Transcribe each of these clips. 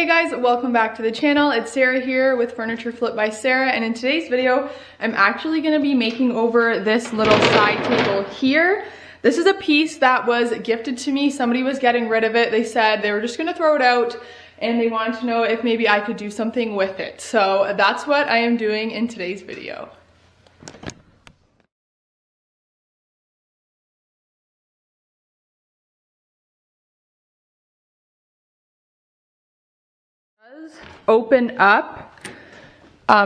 Hey guys, welcome back to the channel. It's Sarah here with Furniture Flip by Sarah, and in today's video, I'm actually going to be making over this little side table here. This is a piece that was gifted to me. Somebody was getting rid of it. They said they were just going to throw it out and they wanted to know if maybe I could do something with it. So that's what I am doing in today's video. Open up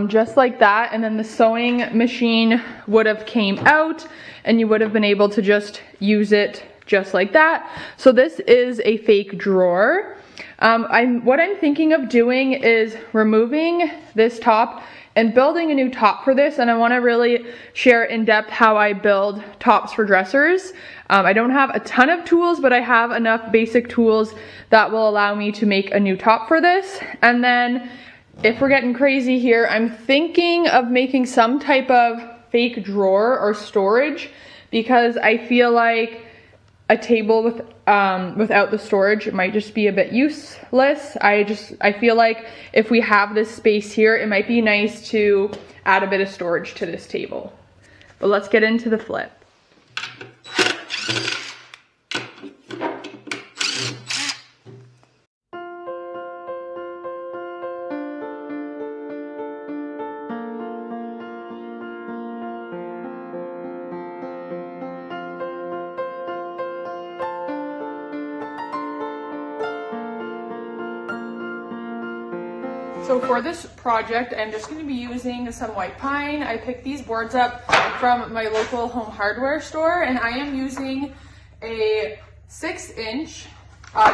just like that, and then the sewing machine would have came out and you would have been able to just use it just like that. So this is a fake drawer. What I'm thinking of doing is removing this top and building a new top for this, and I want to really share in depth how I build tops for dressers. I don't have a ton of tools, but I have enough basic tools that will allow me to make a new top for this. And then if we're getting crazy here, I'm thinking of making some type of fake drawer or storage, because I feel like a table without the storage might just be a bit useless. I feel like if we have this space here, it might be nice to add a bit of storage to this table. But let's get into the flip. So for this project, I'm just going to be using some white pine. I picked these boards up from my local home hardware store, and I am using a 6-inch,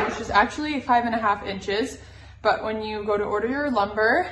which is actually 5.5 inches, but when you go to order your lumber,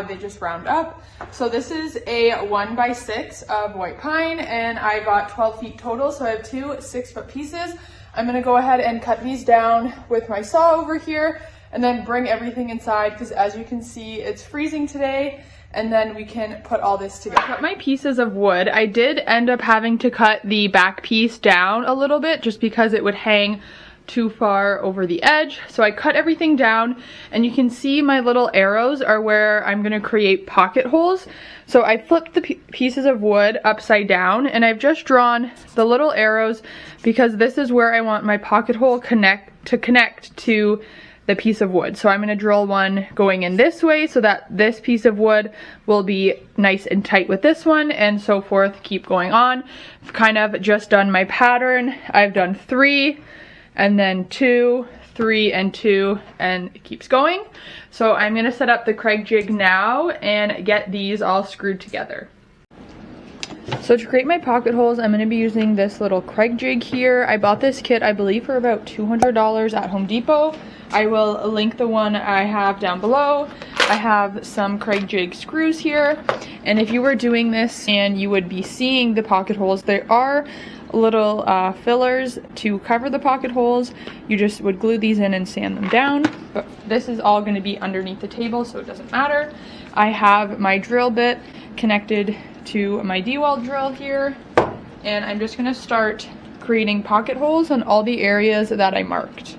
they just round up. So this is a 1x6 of white pine, and I got 12 feet total, so I have two 6-foot pieces. I'm going to go ahead and cut these down with my saw over here, and then bring everything inside, because as you can see, it's freezing today, and then we can put all this together. I cut my pieces of wood. I did end up having to cut the back piece down a little bit just because it would hang too far over the edge. So I cut everything down, and you can see my little arrows are where I'm going to create pocket holes. So I flipped the pieces of wood upside down, and I've just drawn the little arrows because this is where I want my pocket hole to connect to the piece of wood. So I'm going to drill one going in this way so that this piece of wood will be nice and tight with this one, and so forth. Keep going on. I've kind of just done my pattern. I've done 3 and then 2, 3 and 2, and it keeps going. So I'm going to set up the Craig jig now and get these all screwed together. So to create my pocket holes, I'm going to be using this little Craig jig here. I bought this kit, I believe, for about $200 at Home Depot. I will link the one I have down below. I have some Craig jig screws here, and if you were doing this and you would be seeing the pocket holes, there are little fillers to cover the pocket holes. You just would glue these in and sand them down, but this is all going to be underneath the table, so it doesn't matter. I have my drill bit connected to my D-wall drill here, and I'm just going to start creating pocket holes on all the areas that I marked.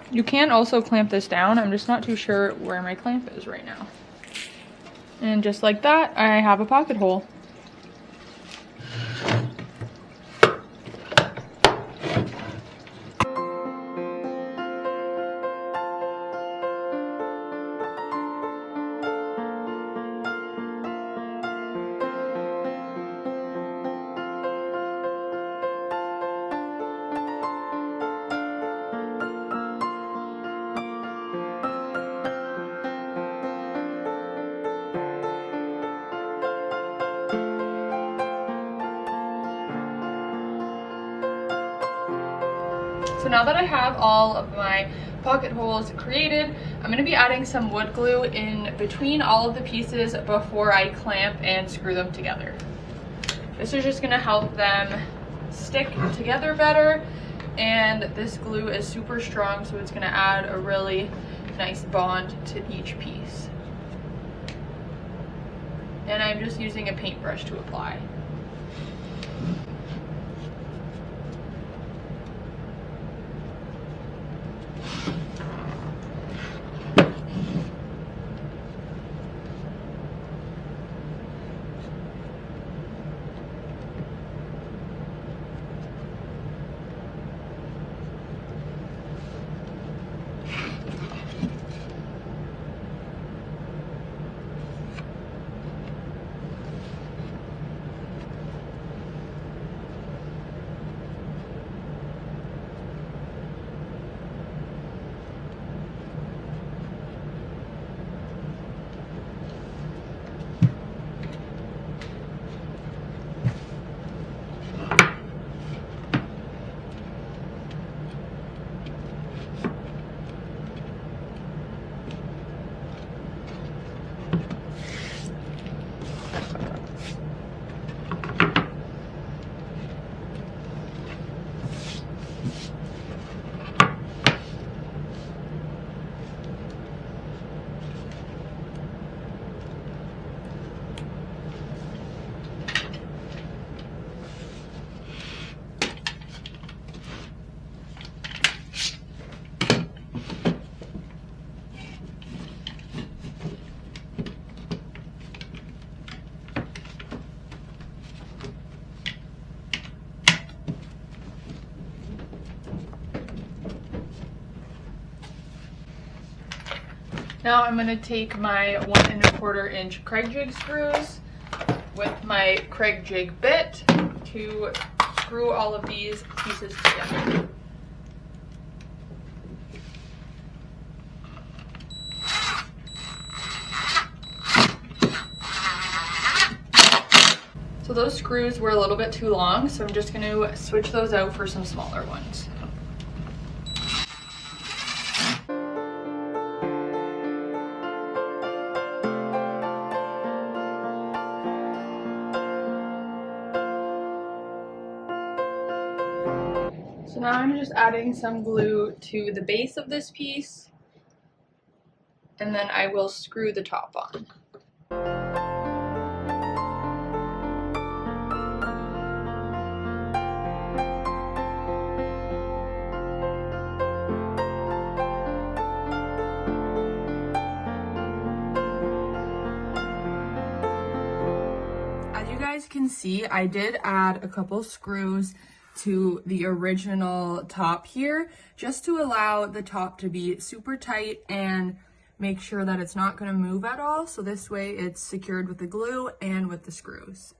You can also clamp this down. I'm just not too sure where my clamp is right now. And just like that, I have a pocket hole. So now that I have all of my pocket holes created, I'm going to be adding some wood glue in between all of the pieces before I clamp and screw them together. This is just going to help them stick together better, and this glue is super strong, so it's going to add a really nice bond to each piece. And I'm just using a paintbrush to apply. Now I'm going to take my 1 1/4 inch Kreg jig screws with my Kreg jig bit to screw all of these pieces together. So those screws were a little bit too long, so I'm just going to switch those out for some smaller ones. So now I'm just adding some glue to the base of this piece, and then I will screw the top on. As you guys can see, I did add a couple screws to the original top here, just to allow the top to be super tight and make sure that it's not going to move at all. So this way it's secured with the glue and with the screws.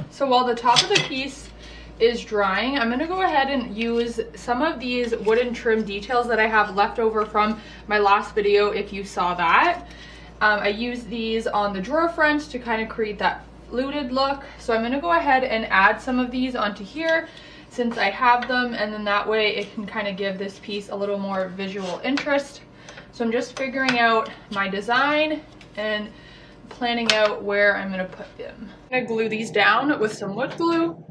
So while the top of the piece is drying, I'm going to go ahead and use some of these wooden trim details that I have left over from my last video, if you saw that. I used these on the drawer fronts to kind of create that fluted look. So I'm going to go ahead and add some of these onto here since I have them, and then that way it can kind of give this piece a little more visual interest. So I'm just figuring out my design and planning out where I'm going to put them. I'm going to glue these down with some wood glue.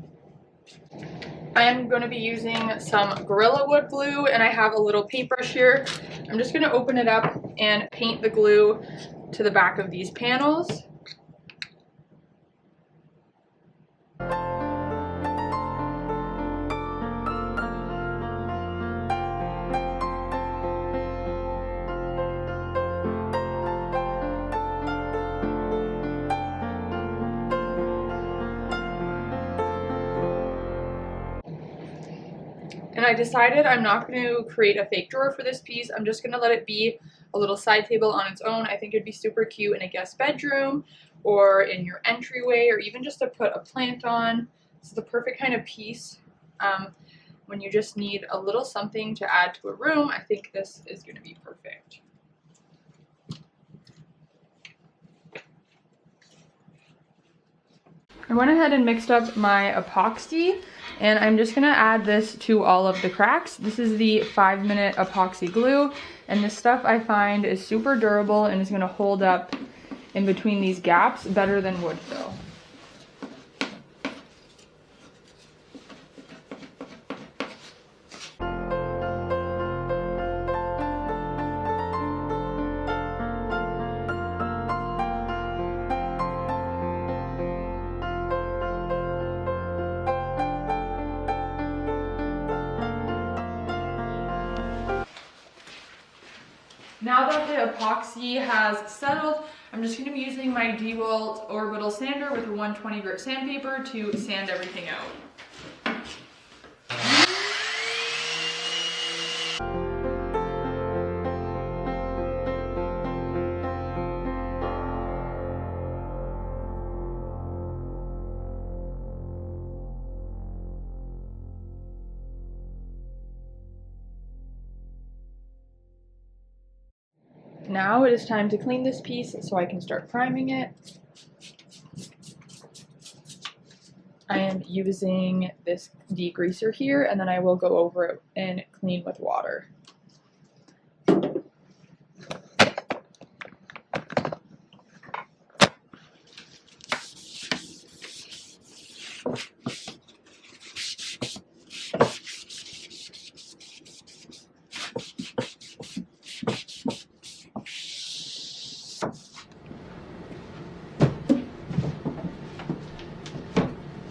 I am going to be using some Gorilla Wood glue, and I have a little paintbrush here. I'm just going to open it up and paint the glue to the back of these panels. And I decided I'm not going to create a fake drawer for this piece. I'm just going to let it be a little side table on its own. I think it'd be super cute in a guest bedroom or in your entryway, or even just to put a plant on. It's the perfect kind of piece when you just need a little something to add to a room. I think this is going to be perfect. I went ahead and mixed up my epoxy, and I'm just gonna add this to all of the cracks. This is the 5-minute epoxy glue, and this stuff I find is super durable and is gonna hold up in between these gaps better than wood fill. Now that the epoxy has settled, I'm just going to be using my DeWalt orbital sander with a 120 grit sandpaper to sand everything out. Now it is time to clean this piece so I can start priming it. I am using this degreaser here, and then I will go over it and clean with water.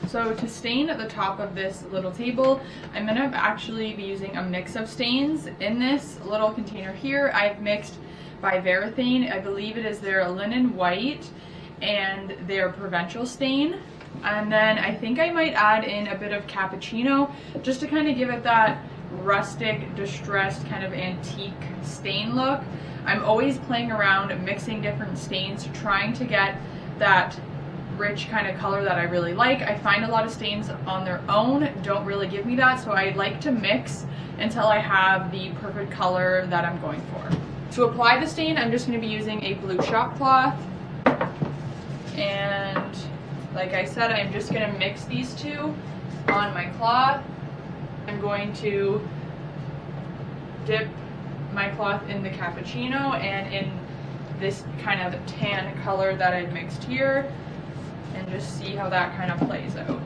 So to stain the top of this little table, I'm going to actually be using a mix of stains. In this little container here, I've mixed by Varathane. I believe it is their linen white and their provincial stain. And then I think I might add in a bit of cappuccino just to kind of give it that rustic, distressed, kind of antique stain look. I'm always playing around, mixing different stains, trying to get that rich kind of color that I really like. I find a lot of stains on their own don't really give me that, so I like to mix until I have the perfect color that I'm going for. To apply the stain, I'm just going to be using a blue shop cloth, and like I said, I'm just going to mix these two on my cloth. I'm going to dip my cloth in the cappuccino and in this kind of tan color that I mixed here, and just see how that kind of plays out.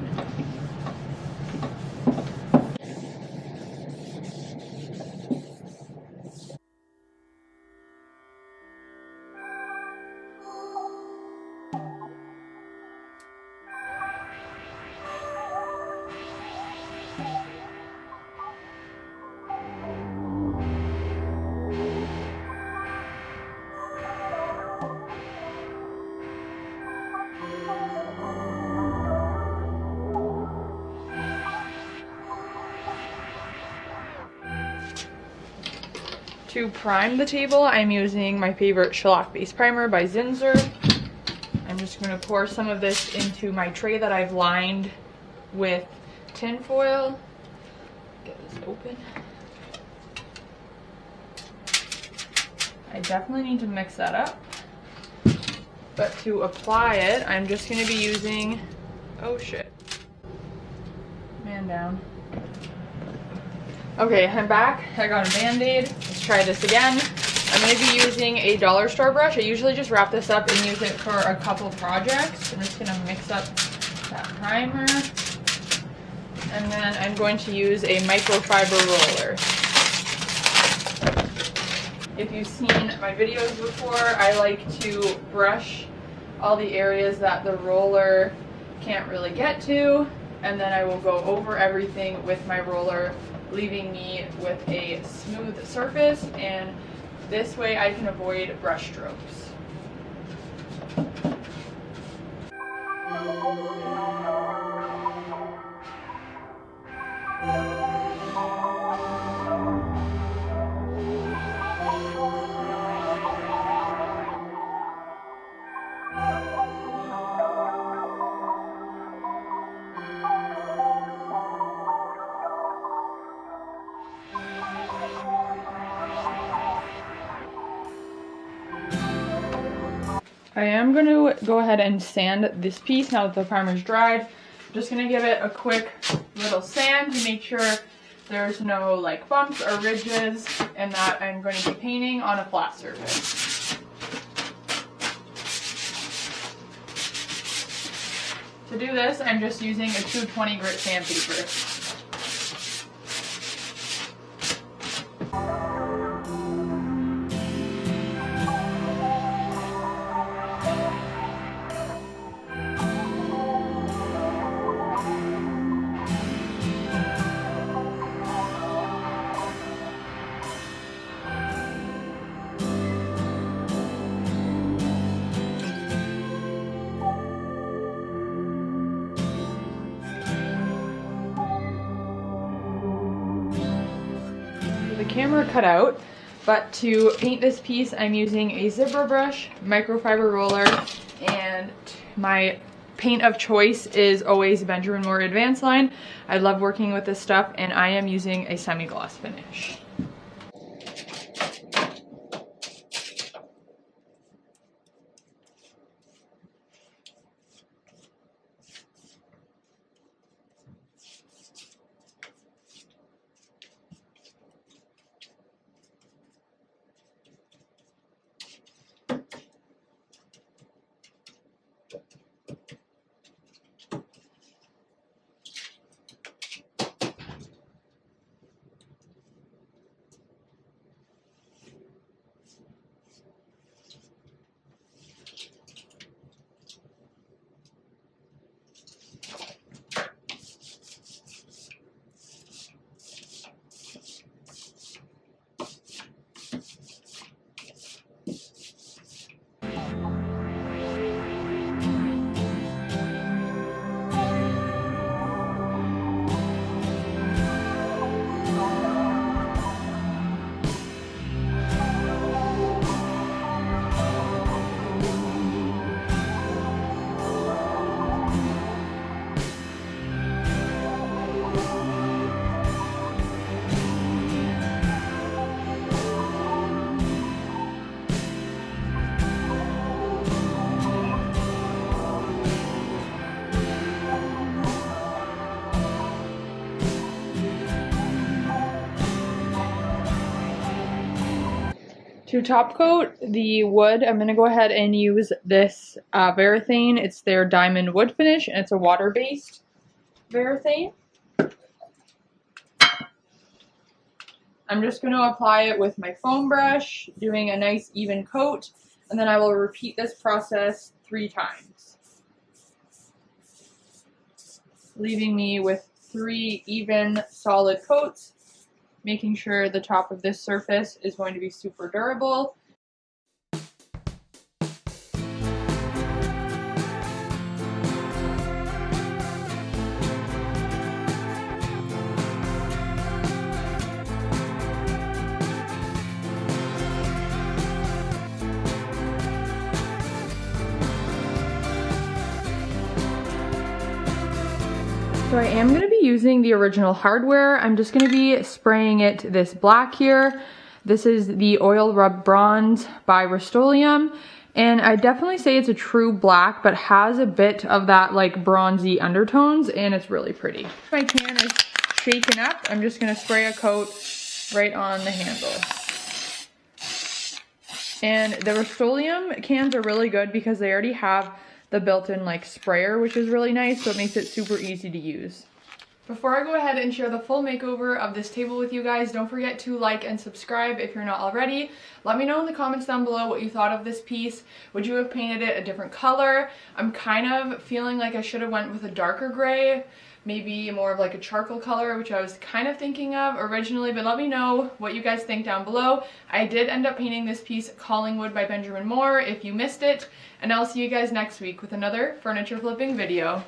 To prime the table, I'm using my favorite shellac base primer by Zinsser. I'm just going to pour some of this into my tray that I've lined with tin foil. Get this open. I definitely need to mix that up. But to apply it, I'm just going to be using, oh shit, man down. Okay, I'm back. I got a Band-Aid. Let's try this again. I'm going to be using a dollar store brush. I usually just wrap this up and use it for a couple projects. I'm just going to mix up that primer. And then I'm going to use a microfiber roller. If you've seen my videos before, I like to brush all the areas that the roller can't really get to, and then I will go over everything with my roller, leaving me with a smooth surface, and this way I can avoid brush strokes. I am going to go ahead and sand this piece now that the primer's dried. I'm just going to give it a quick little sand to make sure there's no like bumps or ridges, and that I'm going to be painting on a flat surface. To do this, I'm just using a 220 grit sandpaper. The camera cut out, but to paint this piece I'm using a zebra brush, microfiber roller, and my paint of choice is always Benjamin Moore Advanced line. I love working with this stuff, and I am using a semi-gloss finish. To top coat the wood, I'm going to go ahead and use this Varathane. It's their diamond wood finish, and it's a water-based Varathane. I'm just going to apply it with my foam brush, doing a nice even coat, and then I will repeat this process 3 times, leaving me with 3 even solid coats, making sure the top of this surface is going to be super durable. So I am going to be using the original hardware. I'm just going to be spraying it this black here. This is the Oil Rub Bronze by Rust-Oleum, and I definitely say it's a true black, but has a bit of that like bronzy undertones, and it's really pretty. My can is shaken up. I'm just going to spray a coat right on the handle. And the Rust-Oleum cans are really good because they already have the built-in like sprayer, which is really nice, so it makes it super easy to use. Before I go ahead and share the full makeover of this table with you guys, don't forget to like and subscribe if you're not already. Let me know in the comments down below what you thought of this piece. Would you have painted it a different color? I'm kind of feeling like I should have went with a darker gray, maybe more of like a charcoal color, which I was kind of thinking of originally, but let me know what you guys think down below. I did end up painting this piece Collingwood by Benjamin Moore if you missed it, and I'll see you guys next week with another furniture flipping video.